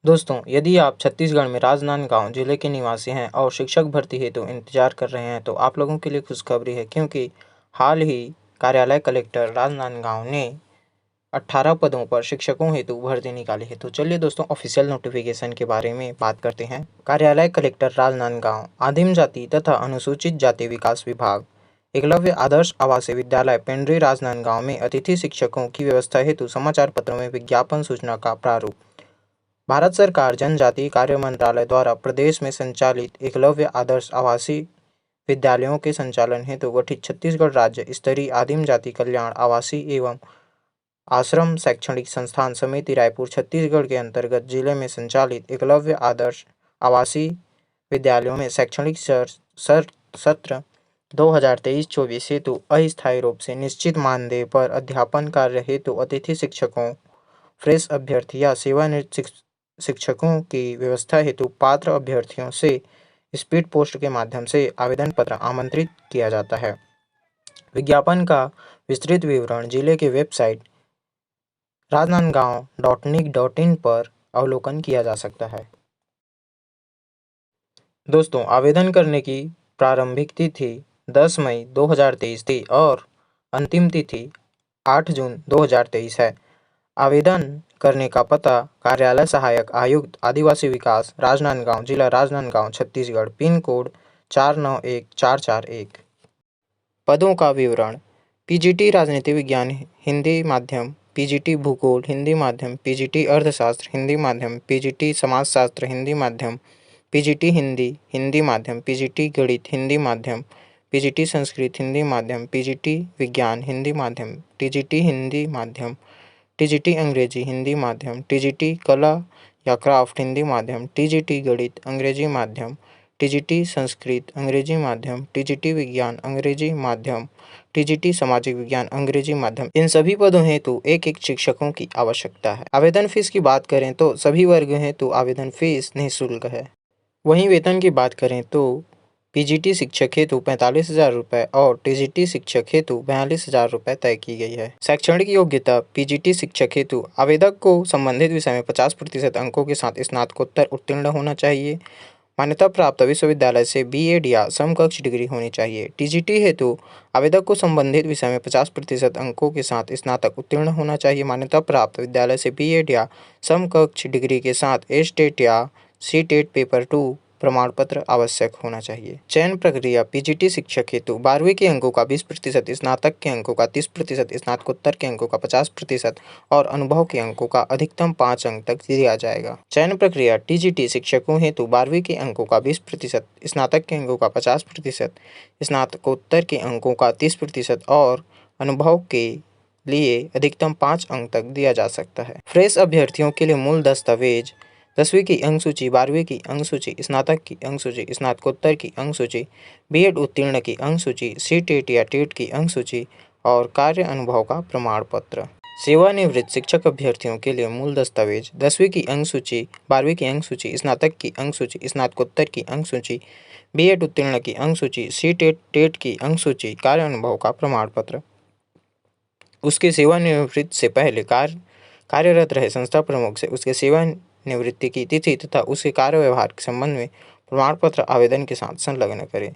दोस्तों, यदि आप छत्तीसगढ़ में राजनांदगांव जिले के निवासी हैं और शिक्षक भर्ती हेतु इंतजार कर रहे हैं तो आप लोगों के लिए खुशखबरी है, क्योंकि हाल ही कार्यालय कलेक्टर राजनांदगांव ने 18 पदों पर शिक्षकों हेतु भर्ती निकाली है। तो चलिए दोस्तों, ऑफिशियल नोटिफिकेशन के बारे में बात करते हैं। कार्यालय कलेक्टर राजनांदगांव, आदिम जाति तथा अनुसूचित जाति विकास विभाग, एकलव्य आदर्श आवासीय विद्यालय पेंड्री राजनांदगांव में अतिथि शिक्षकों की व्यवस्था हेतु समाचार पत्रों में विज्ञापन सूचना का प्रारूप। भारत सरकार जनजातीय कार्य मंत्रालय द्वारा प्रदेश में संचालित एकलव्य आदर्श आवासीय विद्यालयों के संचालन हेतु गठित छत्तीसगढ़ राज्य स्तरीय आदिम जाति कल्याण आवासीय एवं आश्रम शैक्षणिक संस्थान समिति रायपुर छत्तीसगढ़ के अंतर्गत जिले में संचालित एकलव्य आदर्श आवासीय विद्यालयों में शैक्षणिक सत्र 2023-24 हेतु अस्थायी रूप से निश्चित मानदेय पर अध्यापन कार्य हेतु अतिथि शिक्षकों, फ्रेश अभ्यर्थी या सेवानिवृत्त शिक्षकों की व्यवस्था हेतु पात्र अभ्यर्थियों से स्पीड पोस्ट के माध्यम से आवेदन पत्र आमंत्रित किया जाता है। विज्ञापन का विस्तृत विवरण जिले के वेबसाइट राजनांदगांव.nic.in पर अवलोकन किया जा सकता है। दोस्तों, आवेदन करने की प्रारंभिक तिथि 10 मई 2023 थी और अंतिम तिथि 8 जून 2023 है। आवेदन करने का पता कार्यालय सहायक आयुक्त आदिवासी विकास, राजनांदगांव, जिला राजनांदगांव, छत्तीसगढ़, पिन कोड 491441। पदों का विवरण: पीजीटी राजनीति विज्ञान हिंदी माध्यम, पीजीटी भूगोल हिंदी माध्यम, पीजीटी अर्थशास्त्र हिंदी माध्यम, पीजीटी समाजशास्त्र हिंदी माध्यम, पीजीटी हिंदी हिंदी माध्यम, पीजीटी गणित हिंदी माध्यम, पीजीटी संस्कृत हिंदी माध्यम, पीजीटी विज्ञान हिंदी माध्यम, टीजीटी हिंदी माध्यम, टीजीटी अंग्रेजी हिंदी माध्यम, टीजीटी कला या क्राफ्ट हिंदी माध्यम, टीजीटी गणित अंग्रेजी माध्यम, टीजीटी संस्कृत अंग्रेजी माध्यम, टीजीटी विज्ञान अंग्रेजी माध्यम, टीजीटी सामाजिक विज्ञान अंग्रेजी माध्यम। इन सभी पदों हेतु एक शिक्षकों की आवश्यकता है। आवेदन फीस की बात करें तो सभी वर्ग हेतु आवेदन फीस निःशुल्क है। वहीं वेतन की बात करें तो पीजीटी शिक्षक हेतु 45,000 रुपये और टीजीटी शिक्षक हेतु 42,000 रुपये तय की गई है। शैक्षणिक योग्यता: पीजीटी शिक्षक हेतु आवेदक को संबंधित विषय में 50% अंकों के साथ स्नातकोत्तर उत्तीर्ण होना चाहिए। मान्यता प्राप्त विश्वविद्यालय से बीएड या समकक्ष डिग्री होनी चाहिए। टीजीटी हेतु आवेदक को संबंधित विषय में 50% अंकों के साथ स्नातक उत्तीर्ण होना चाहिए। मान्यता प्राप्त विद्यालय से बीएड या समकक्ष डिग्री के साथ एस्टेट या सीटेट पेपर 2 प्रमाण पत्र आवश्यक होना चाहिए। चयन प्रक्रिया: पीजीटी शिक्षक हेतु 12वीं के अंकों का 20%, स्नातक के अंकों का 30%, स्नातकोत्तर के अंकों का 50% और अनुभव के अंकों का अधिकतम 5 अंक तक दिया जाएगा। चयन प्रक्रिया: टीजीटी शिक्षकों हेतु 12वीं के अंकों का 20%, स्नातक के अंकों का 50%, स्नातकोत्तर के अंकों का 30% और अनुभव के लिए अधिकतम 5 अंक तक दिया जा सकता है। फ्रेश अभ्यर्थियों के लिए मूल दस्तावेज: 10वीं की अंक सूची, 12वीं की अंक सूची, स्नातक की अंक सूची, स्नातकोत्तर की अंक सूची, बीएड उत्तीर्ण की अंक सूची, सीटेट या टेट की अंक सूची और कार्य अनुभव का प्रमाण पत्र। सेवानिवृत्त शिक्षक अभ्यर्थियों के लिए मूल दस्तावेज: 10वीं की अंक सूची, 12वीं की अंक सूची, स्नातक की अंक सूची, स्नातकोत्तर की अंक सूची, बीएड उत्तीर्ण की अंक सूची, सीटेट टेट की अंक सूची, कार्य अनुभव का प्रमाण पत्र। उसके सेवानिवृत्ति से पहले कार्यरत रहे संस्था प्रमुख से उसके सेवानिवृत्ति की तिथि तथा उसके कार्य व्यवहार के संबंध में प्रमाण पत्र आवेदन के साथ संलग्न करें।